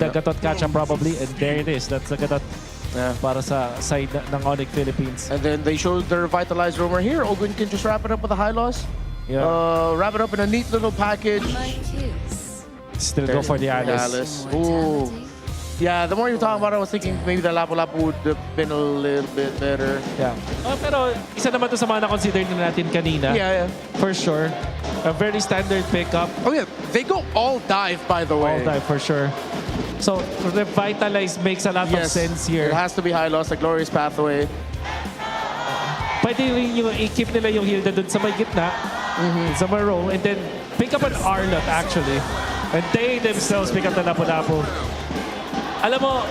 the gatot catch probably, and there it is. That's the gatot para sa side ng ONIC Philippines. And then they showed the revitalized roamer here. Ogun can just wrap it up with a high loss. Yeah. Wrap it up in a neat little package. Still go for the Alice. Ooh. Yeah, the more you're talking about it, I was thinking maybe the Lapu-Lapu would have been a little bit better. Yeah. Pero isa naman to sa mga na-consider natin kanina. Yeah. For sure. A very standard pickup. Oh yeah, they go all dive, by the way. All dive for sure. So revitalize makes a lot of sense here. It has to be high loss, a glorious pathway. Pwede rin yung i-keep nila yung Hilda dun sa may gitna. Sa may row. And then pick up an Arlot actually. And they themselves pick up the Lapu-Lapu. Alam mo,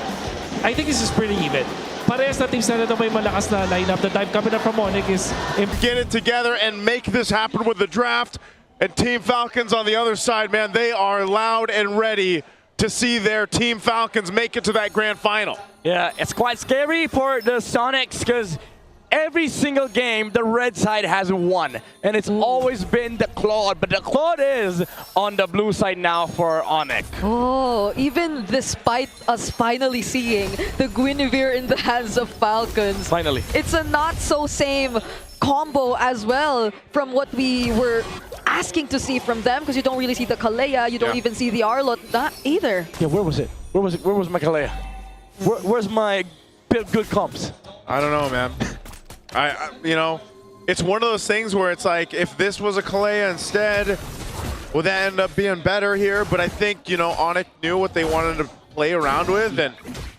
I think this is pretty even. Parehas na teams na may malakas na lineup. The dive coming up from ONIC is... Get it together and make this happen with the draft. And Team Falcons on the other side, man, they are loud and ready to see their Team Falcons make it to that grand final. Yeah, it's quite scary for the Sonics because every single game the red side has won, and it's always been the Claude, but the Claude is on the blue side now for ONIC. Oh, even despite us finally seeing the Guinevere in the hands of Falcons. Finally. It's a not so same combo as well from what we were asking to see from them, because you don't really see the Kalea, you don't even see the Arlot, not either. Yeah, where was it? Where was my Kalea? Where's my good comps? I don't know, man. You know, it's one of those things where it's like, if this was a Kalea instead, would that end up being better here? But I think, you know, ONIC knew what they wanted to play around with, and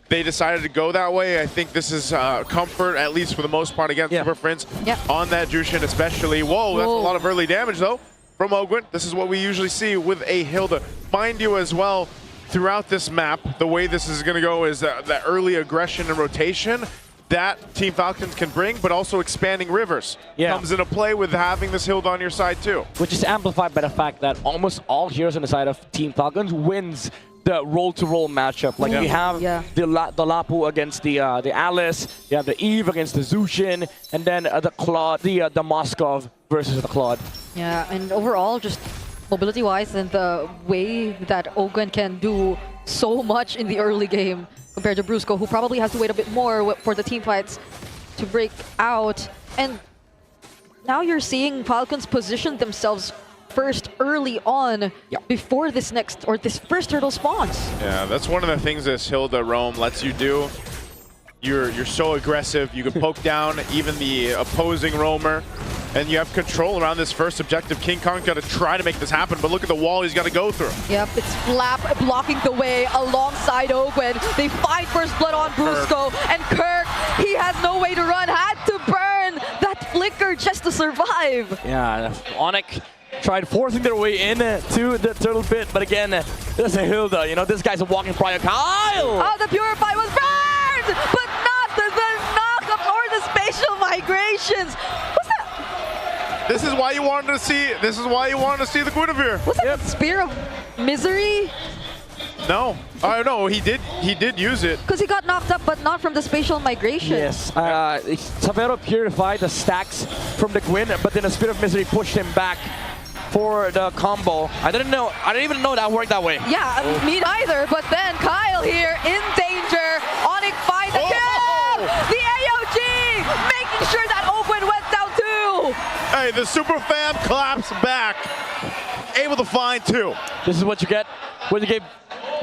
they decided to go that way. I think this is comfort, at least for the most part, against Super Friends on that Jushin especially. Whoa, that's a lot of early damage, though, from Ogun. This is what we usually see with a Hilda. Mind you as well, throughout this map, the way this is going to go is that early aggression and rotation that Team Falcons can bring, but also expanding rivers comes into play with having this Hilda on your side too. Which is amplified by the fact that almost all heroes on the side of Team Falcons wins the roll-to-roll matchup. Like you have the Lapu against the Alice, you have the Eve against the Zushin, and then the Claude, the Moskov versus the Claude. Yeah, and overall, just mobility-wise and the way that Ogun can do so much in the early game compared to Brusco, who probably has to wait a bit more for the team fights to break out. And now you're seeing Falcons position themselves first early on before this first turtle spawns. Yeah, that's one of the things this Hilda roam lets you do. You're so aggressive, you can poke down even the opposing roamer, and you have control around this first objective. King Kong's got to try to make this happen, but look at the wall he's got to go through. Yep, it's Flap blocking the way alongside Ogun. They find first blood on Brusco, and Kirk, he has no way to run, had to burn that flicker just to survive. Yeah, ONIC tried forcing their way in to the turtle pit, but again, there's a Hilda. You know, this guy's a walking prior. Kyle! Oh, the Purify was burned, but not the knockup or the spatial migrations. What's that? This is why you wanted to see. This is why you wanted to see the Guinevere. Was that Spear of Misery? No, no, he did use it. Because he got knocked up, but not from the spatial migration. Yes, Savero purified the stacks from the Gwyn, but then the Spear of Misery pushed him back for the combo. I didn't even know that worked that way. Yeah, me neither, but then Kyle here in danger. ONIC finds the kill! The AOG making sure that Ogun went down too! Hey, the super fam claps back. Able to find two. This is what you get when you give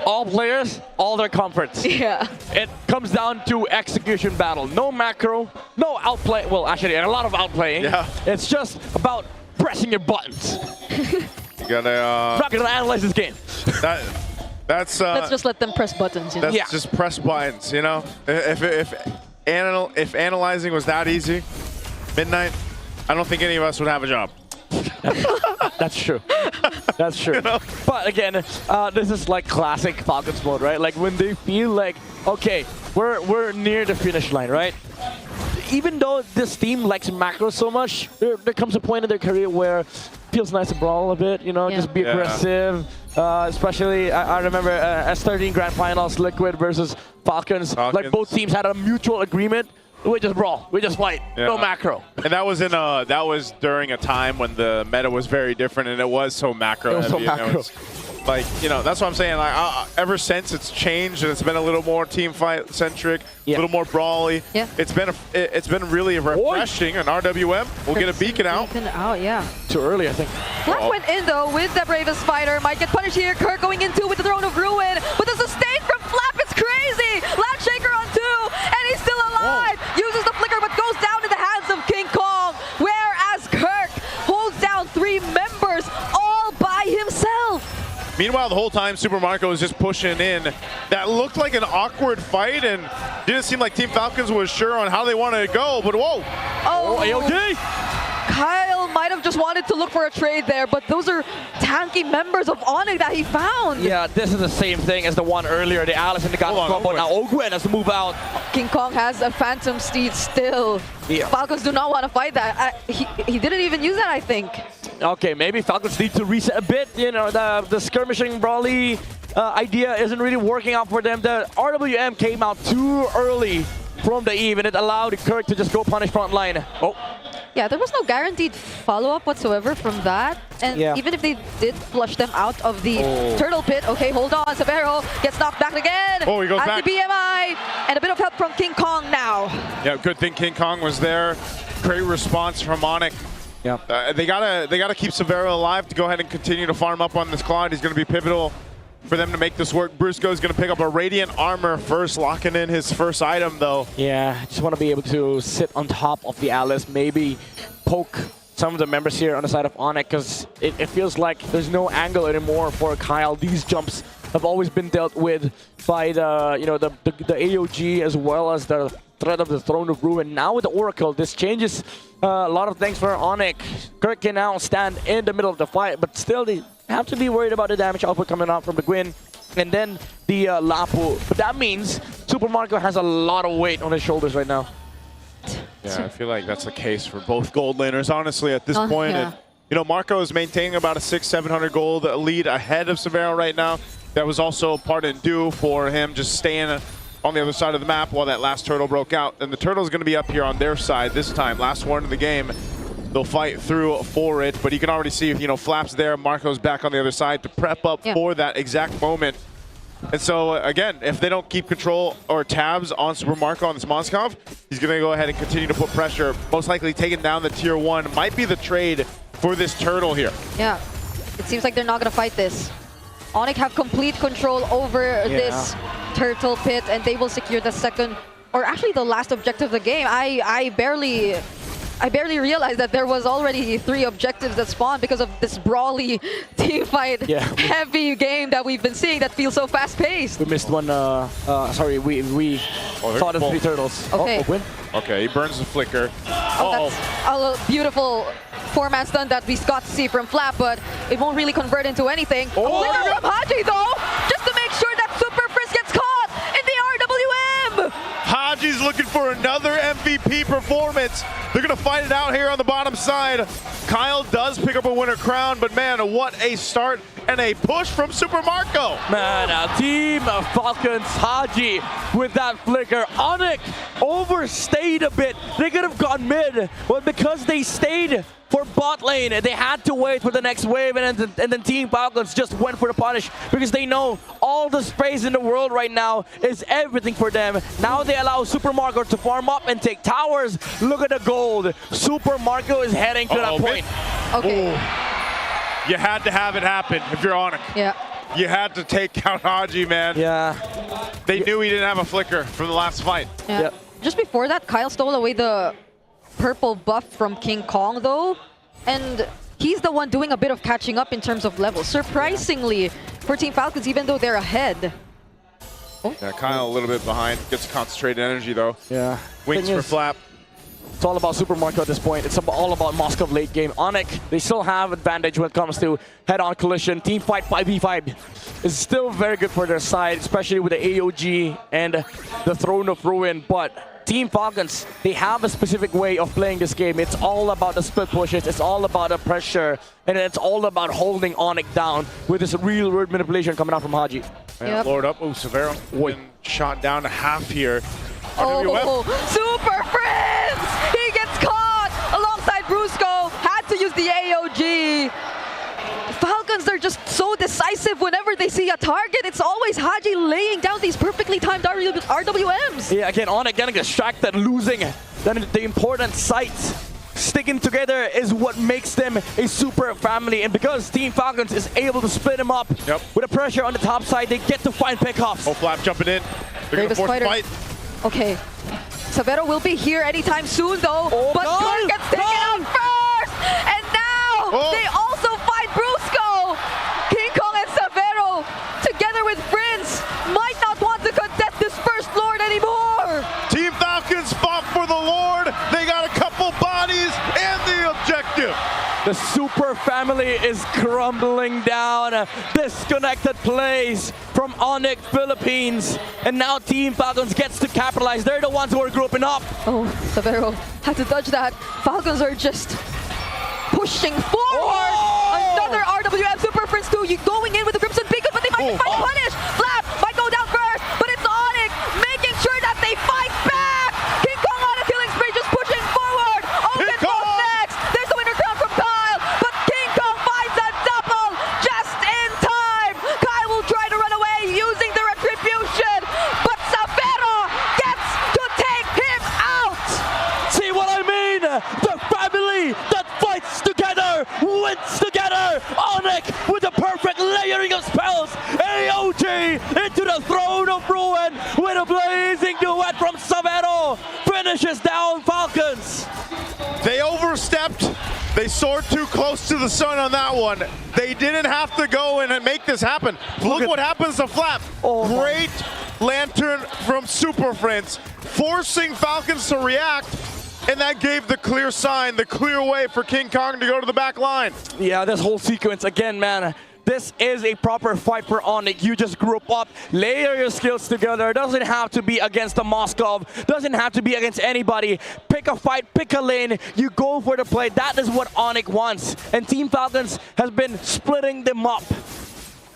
all players all their comforts. Yeah. It comes down to execution battle. No macro, no outplay. Well, actually, a lot of outplaying. Yeah. It's just about pressing your buttons. You gotta. Not gonna analyze this game. That's. Let's just let them press buttons. You know? That's just press buttons. You know, if analyzing was that easy, Midnight, I don't think any of us would have a job. That's true. That's true. You know? But again, this is like classic Falcons mode, right? Like when they feel like, okay, we're near the finish line, right? Even though this team likes macro so much, there comes a point in their career where it feels nice to brawl a bit, you know, just be aggressive. Especially, I remember S13 Grand Finals, Liquid versus Falcons. Like both teams had a mutual agreement. We just brawl. We just fight. No macro. And that was during a time when the meta was very different, and it was so macro. It was so heavy, macro. Like, you know, that's what I'm saying. Like, ever since it's changed and it's been a little more team fight centric, a little more brawly. Yeah. It's been really refreshing. And RWM will get a beacon out. Beacon out, yeah. Too early, I think. Black went in though with the bravest fighter. Might get punished here. Kirk going in 2 with the Throne of Ruin. But the sustain from Flap is crazy. Lat Shaker on 2, and he's still alive. Uses the flicker, but goes down in the hands of King Kong. Whereas Kirk holds down 3 members all by himself. Meanwhile, the whole time, Super Marco was just pushing in. That looked like an awkward fight and didn't seem like Team Falcons was sure on how they wanted to go, but whoa. Oh, AOD! Kyle might have just wanted to look for a trade there, but those are tanky members of ONIC that he found. Yeah, this is the same thing as the one earlier. The Alice and the Got combo. Now Ogwen has to move out. King Kong has a Phantom Steed still. Yeah. Falcons do not want to fight that. He didn't even use that, I think. Okay, maybe Falcons need to reset a bit. You know, the skirmishing brawly idea isn't really working out for them. The RWM came out too early from the Eve, and it allowed Kirk to just go punish front line. Oh. Yeah, there was no guaranteed follow-up whatsoever from that. And even if they did flush them out of the turtle pit, okay, hold on, Severo gets knocked back again. Oh, he goes back. The BMI, and a bit of help from King Kong now. Yeah, good thing King Kong was there. Great response from ONIC. Yeah. They gotta keep Severo alive to go ahead and continue to farm up on this Claude. He's gonna be pivotal for them to make this work. Brusco is gonna pick up a Radiant Armor first, locking in his first item though. Yeah, just want to be able to sit on top of the Alice, maybe poke some of the members here on the side of ONIC, because it feels like there's no angle anymore for Kyle. These jumps have always been dealt with by the the AOG as well as the threat of the Throne of Ruin. Now with the Oracle, this changes a lot of things for ONIC. Kirk can now stand in the middle of the fight, but still they have to be worried about the damage output coming out from the Gwyn. And then the Lapu. But that means Super Marco has a lot of weight on his shoulders right now. Yeah, I feel like that's the case for both gold laners, honestly, at this point. Yeah. And, you know, Marco is maintaining about a 600-700 gold lead ahead of Severo right now. That was also part and due for him just staying on the other side of the map while that last turtle broke out. And the turtle's going to be up here on their side this time. Last one in the game. They'll fight through for it, but you can already see, you know, Flap's there. Marco's back on the other side to prep up for that exact moment. And so, again, if they don't keep control or tabs on Super Marco on this Moskov, he's going to go ahead and continue to put pressure. Most likely taking down the tier 1. Might be the trade for this turtle here. Yeah, it seems like they're not going to fight this. ONIC have complete control over this turtle pit, and they will secure the second, or actually the last objective of the game. I barely realized that there was already 3 objectives that spawned because of this brawly team fight heavy game that we've been seeing that feels so fast-paced. We missed one, sorry, we saw the 3 turtles. Okay. Okay, he burns the flicker. That's a beautiful 4-man stun that we got to see from Flap, but it won't really convert into anything. Flicker from Haji though, just to make sure that Super Frisk gets caught in the RWM! Haji's looking for another MVP performance. They're going to fight it out here on the bottom side. Kyle does pick up a winner crown, but man, what a start and a push from Super Marco. Man, a team of Falcons, Haji with that flicker. ONIC overstayed a bit. They could have gone mid, but because they stayed for bot lane, they had to wait for the next wave, and then Team Falcons just went for the punish because they know all the space in the world right now is everything for them. Now they allow Super Marco to farm up and take towers. Look at the gold. Super Marco is heading to that point. Okay. You had to have it happen if you're ONIC. Yeah. You had to take out Haji, man. Yeah. They knew he didn't have a flicker from the last fight. Yeah. Yep. Just before that, Kyle stole away the purple buff from King Kong though, and he's the one doing a bit of catching up in terms of level. Surprisingly for Team Falcons, even though they're ahead. Yeah, Kyle a little bit behind. Gets concentrated energy though. Yeah. Wings for Flap. It's all about Super Marco at this point. It's all about Moskov late game. ONIC, they still have advantage when it comes to head-on collision. Team fight 5v5 is still very good for their side, especially with the AOG and the Throne of Ruin. But Team Falcons, they have a specific way of playing this game. It's all about the split pushes. It's all about the pressure. And it's all about holding ONIC down with this real-world manipulation coming out from Haji. Man, Lord up. Oh, Severo been shot down to half here. Oh, Super Friends! He gets caught alongside Brusco. Had to use the AOG. Falcons, they're just so decisive whenever they see a target. It's always Haji laying down these perfectly timed RWMs. Yeah, again, ONIC getting distracted, losing the important sites. Sticking together is what makes them a super family, and because Team Falcons is able to split them up with the pressure on the top side, they get to find pickoffs. Oh, Flap jumping in. They're going to force the fight. Okay. Savero will be here anytime soon, though. Oh, but Clark gets taken out first! And now they also fight Brusco! King Kong and Savero, together with Prince, might not want to contest this first Lord anymore! Team Falcons fought for the Lord. They got a couple bodies and the objective. The super family is crumbling down. Disconnected plays from ONIC Philippines. And now Team Falcons gets to capitalize. They're the ones who are grouping up. Oh, Savero had to dodge that. Falcons are just pushing forward. Another RWM Super Prince 2 going in with the Crimson Beacon, but they might find a punish. Flap might go down first, but it's ONIC making sure that they fight back. King Kong on a killing spree, just pushing forward. Open goes next. There's the winner crown from Kyle, but King Kong finds a double just in time. Kyle will try to run away using the retribution, but Savero gets to take him out. See what I mean? The family that fights together wins together. ONIC with the perfect layering of spells. AOG into the throne of ruin with a blazing duet from Savero. Finishes down Falcons. They overstepped. They soared too close to the sun on that one. They didn't have to go in and make this happen. Look what happens to Flap. Great lantern from Super Prince, forcing Falcons to react. And that gave the clear sign, the clear way for King Kong to go to the back line. Yeah, this whole sequence, again, man, this is a proper fight for ONIC. You just group up, layer your skills together. Doesn't have to be against the Moskov. Doesn't have to be against anybody. Pick a fight, pick a lane. You go for the play. That is what ONIC wants. And Team Falcons has been splitting them up.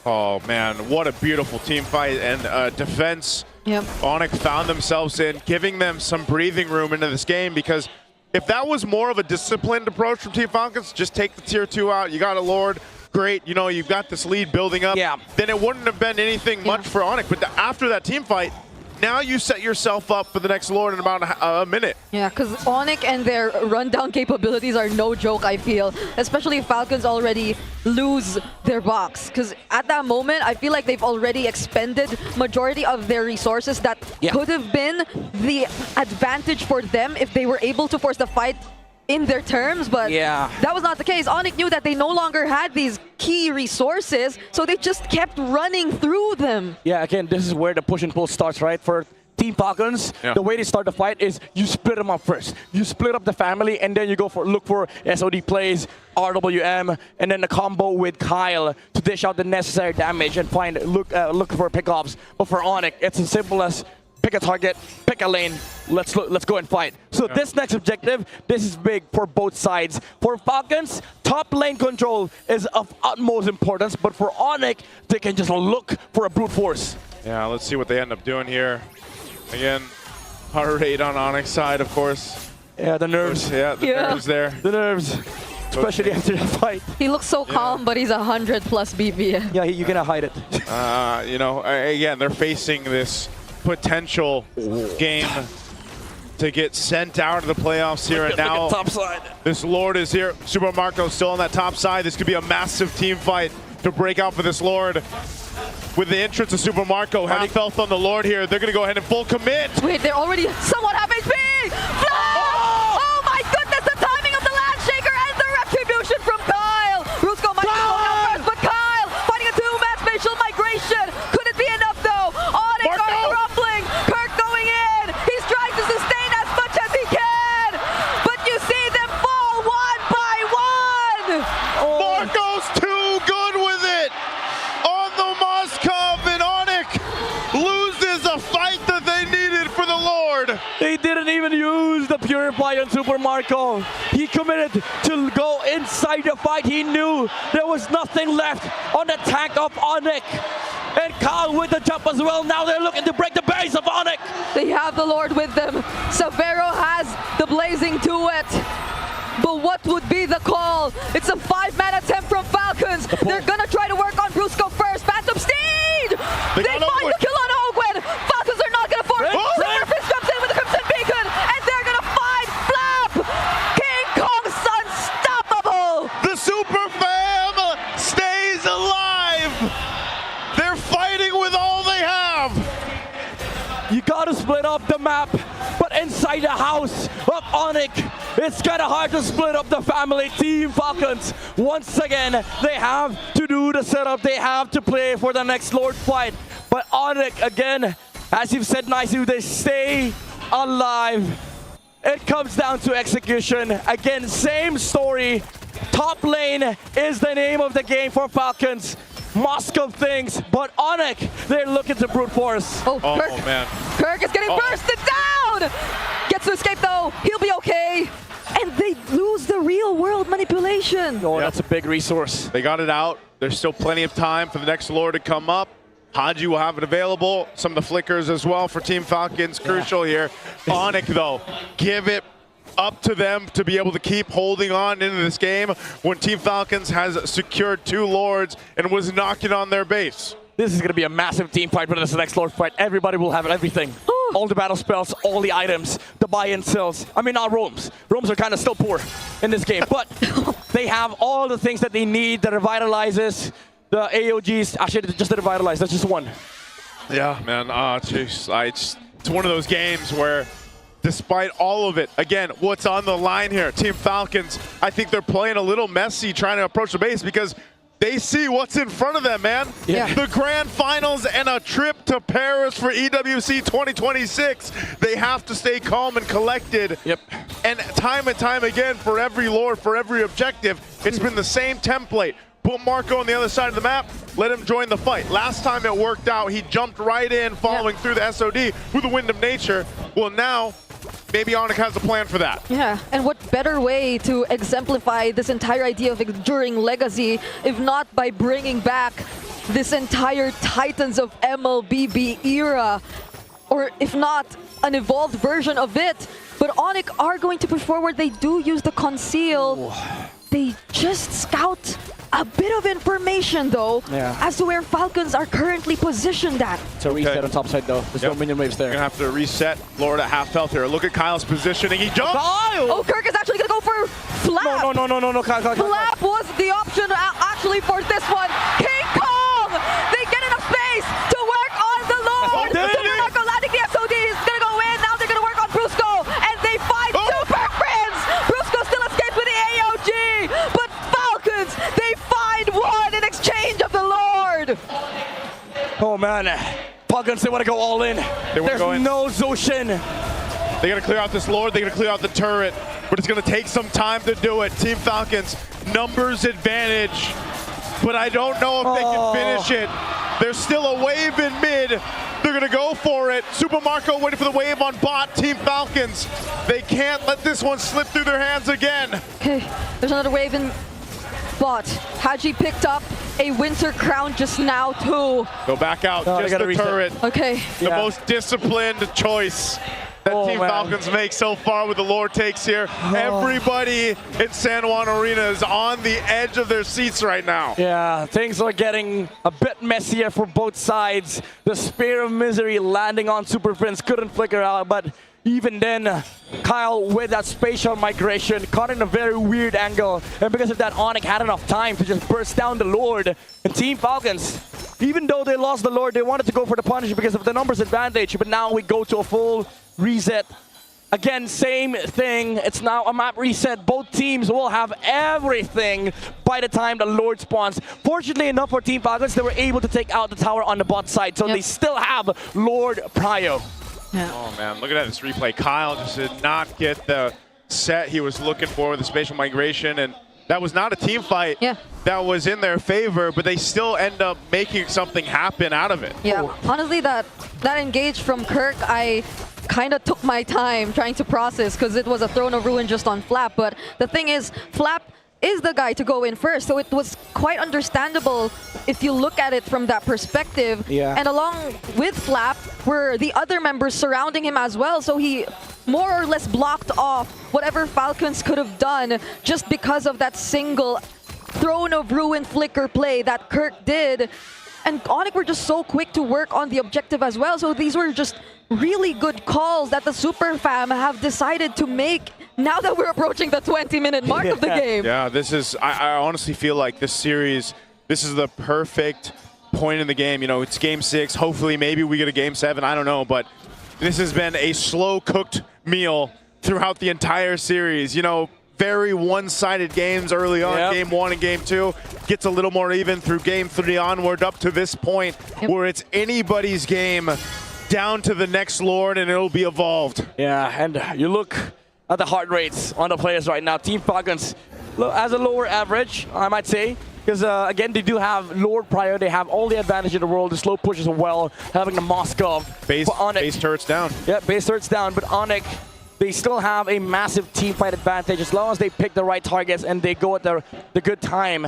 Oh, man, what a beautiful team fight and defense. Yep. ONIC found themselves in, giving them some breathing room into this game, because if that was more of a disciplined approach from Team Falcons, just take the tier 2 out, you got a Lord, great, you know, you've got this lead building up, then it wouldn't have been anything much for ONIC. But after that team fight, now you set yourself up for the next Lord in about a minute. Yeah, because ONIC and their rundown capabilities are no joke, I feel. Especially if Falcons already lose their box. Because at that moment, I feel like they've already expended majority of their resources that could have been the advantage for them if they were able to force the fight in their terms, but that was not the case. ONIC knew that they no longer had these key resources, so they just kept running through them. Yeah, again, this is where the push and pull starts, right? For Team Falcons, the way they start the fight is you split them up first. You split up the family, and then you go for look for SOD plays, RWM, and then the combo with Kyle to dish out the necessary damage and find look for pickoffs. But for ONIC, it's as simple as pick a target, pick a lane, let's go and fight. So this next objective, this is big for both sides. For Falcons, top lane control is of utmost importance, but for ONIC, they can just look for a brute force. Yeah, let's see what they end up doing here. Again, heart rate on ONIC's side, of course. Yeah, the nerves. Yeah, the nerves there. The nerves. Especially after the fight. He looks so calm, but he's 100 plus BPM. Yeah, you cannot hide it. You know, again, they're facing this potential game to get sent out of the playoffs here, and now top side. This Lord is here. Super Marco's still on that top side. This could be a massive team fight to break out for this Lord. With the entrance of Super Marco, half health on the Lord here. They're going to go ahead and full commit. Wait, they're already somewhat half HP! Oh my goodness, the timing of the land shaker and the retribution from Kyle! Brusco might be going out first, but Kyle fighting a two-man spatial migration. Could it be enough though? ONIC are crumbling. Kirk going in. He's trying to sustain as much as he can. But you see them fall one by one. Marco's too good with it on the Moskov, and ONIC loses a fight that they needed for the Lord. They didn't even use the Purify on Super Marco. He committed to go inside the fight. He knew there was nothing left on the tank of ONIC. And Kyle with the jump as well. Now they're looking to break the base of ONIC. They have the Lord with them. Savero has the blazing duet. But what would be the call? It's a 5-man attempt from Falcons. They're gonna try to work on Brusco first. Phantom Steed! They got find Ogwen. the kill on Ogwen! Falcons are not gonna force. Oh! Silverfish comes in with the Crimson Beacon, and they're gonna find Flap! King Kong's unstoppable! The Super Fam stays alive. They're fighting with all they have. You gotta split up the map, but inside the house of ONIC, it's kinda hard to split up the family. Team Falcons, once again, they have to do the setup. They have to play for the next Lord fight. But ONIC, again, as you've said nicely, they stay alive. It comes down to execution. Again, same story. Top lane is the name of the game for Falcons. Moscow things, but ONIC, they're looking to brute force. Oh, Oh, Kirk. man. Kirk is getting bursted down! Gets to escape though. He'll be okay. And they lose the real world manipulation. Oh, Yep. that's a big resource. They got it out. There's still plenty of time for the next Lord to come up. Haji will have it available. Some of the flickers as well for Team Falcons. Crucial here. ONIC, though, give it up to them to be able to keep holding on into this game when Team Falcons has secured 2 Lords and was knocking on their base. This is going to be a massive team fight for this next Lord fight. Everybody will have everything. All the battle spells, all the items, the buy-in cells. I mean, not roams. Roams are kind of still poor in this game, but they have all the things that they need. The revitalizes, the AOGs. Actually, just the revitalize. That's just one. Yeah, man. Jeez. It's one of those games where despite all of it, again, what's on the line here? Team Falcons, I think they're playing a little messy trying to approach the base because they see what's in front of them, man. Yeah. The grand finals and a trip to Paris for EWC 2026. They have to stay calm and collected. Yep. And time again, for every Lord, for every objective, it's been the same template. Put Marco on the other side of the map, let him join the fight. Last time it worked out, he jumped right in, following through the SOD with the Wind of Nature. Well, now, maybe ONIC has a plan for that. Yeah, and what better way to exemplify this entire idea of enduring legacy if not by bringing back this entire Titans of MLBB era, or if not an evolved version of it. But ONIC are going to push forward. They do use the conceal. They just scout a bit of information though as to where Falcons are currently positioned at. It's a reset on top side though. There's no minion waves You're there. gonna have to reset Lord at half health here. Look at Kyle's positioning. He jumped. Oh, Kirk is actually gonna go for Flap. No, Kyle. Flap was the option actually for this one. King Kong! They get enough space to work on the Lord. did So he? Marco landing the SOD is gonna go in. Now they're gonna work on Brusco, and they find Super Friends. Brusco still escapes with the AOG, but Falcons, they find one in exchange of the Lord. Oh man, Falcons, they want to go all in. There's go in. no Zushin. They gotta clear out this Lord, they gotta clear out the turret, but it's gonna take some time to do it. Team Falcons, numbers advantage, but I don't know if they can finish it. There's still a wave in mid. They're gonna go for it. Super Marco waiting for the wave on bot. Team Falcons, they can't let this one slip through their hands again. Okay, there's another wave in bot. Haji picked up a Winter Crown just now too. Go back out, No, they just gotta the reset. turret. Okay. The most disciplined choice that Oh, Team man. Falcons make so far with the Lord takes here. Everybody in San Juan Arena is on the edge of their seats right now. Yeah, things are getting a bit messier for both sides. The Spear of Misery landing on Super Prince couldn't flicker out, but even then, Kyle with that spatial migration caught in a very weird angle, and because of that, ONIC had enough time to just burst down the Lord. And Team Falcons, even though they lost the Lord, they wanted to go for the punish because of the numbers advantage, but now we go to a full reset. Again, same thing. It's now a map reset. Both teams will have everything by the time the Lord spawns. Fortunately enough for Team Falcons, they were able to take out the tower on the bot side, so they still have Lord Prio. Oh man, look at this replay. Kyle just did not get the set he was looking for with the spatial migration, and that was not a team fight that was in their favor, but they still end up making something happen out of it. Yeah, honestly, that engage from Kirk, I kind of took my time trying to process because it was a Throne of Ruin just on Flap. But the thing is, Flap is the guy to go in first, so it was quite understandable if you look at it from that perspective. Yeah. And along with Flap were the other members surrounding him as well, so he more or less blocked off whatever Falcons could have done just because of that single Throne of Ruin flicker play that Kirk did. And ONIC were just so quick to work on the objective as well. So these were just really good calls that the Super Fam have decided to make now that we're approaching the 20-minute mark of the game. Yeah, this is, I honestly feel like this series, this is the perfect point in the game. You know, it's game 6. Hopefully, maybe we get a game 7. I don't know, but this has been a slow-cooked meal throughout the entire series. You know, very one-sided games early on. Game 1 and game 2 gets a little more even through game 3 onward up to this point where it's anybody's game down to the next Lord and it'll be evolved. Yeah, and you look at the heart rates on the players right now. Team Falcons has a lower average, I might say, because again, they do have Lord prior. They have all the advantage in the world. The slow push as well, having the Moskov. Base turrets down. Yeah, base turrets down, but ONIC, they still have a massive team fight advantage as long as they pick the right targets and they go at the good time.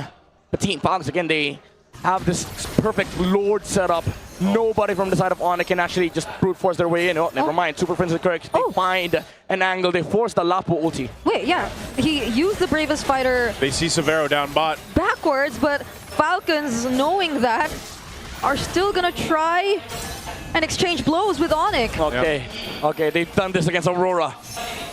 The Team Falcons, again, they have this perfect Lord setup. Nobody from the side of ONIC can actually just brute force their way in. Oh, never mind. Super Prince and Kirk, they find an angle. They force the Lapo ulti. Wait, yeah. He used the Bravest Fighter. They see Severo down bot. Backwards, but Falcons, knowing that, are still going to try and exchange blows with ONIC. Okay, okay, they've done this against Aurora.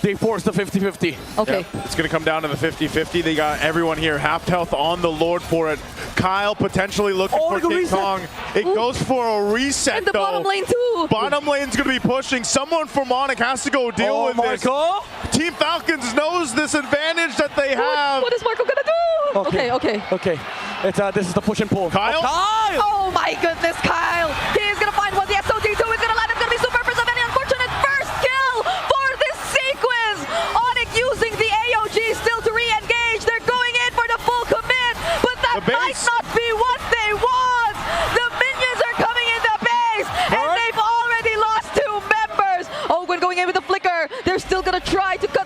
They forced the 50-50. Okay. Yep. It's going to come down to the 50-50. They got everyone here half health on the Lord for it. Kyle potentially looking for King Kong. It goes for a reset, in the though. bottom lane, too. Bottom lane's going to be pushing. Someone from ONIC has to go deal with Marco? this. Team Falcons knows this advantage that they have. What is Marco going to do? Okay. Okay. It's, this is the push and pull. Kyle? Kyle! Oh, my goodness, Kyle. He is going to find one. The SOD2 is going to land. It's going to be super for Savannah. Unfortunate first kill for this sequence. ONIC using the AOG still to re-engage. They're going in for the full commit, but that might not be what they want. The minions are coming in the base, and they've already lost 2 members. Ogun going in with the flicker. They're still going to try to cut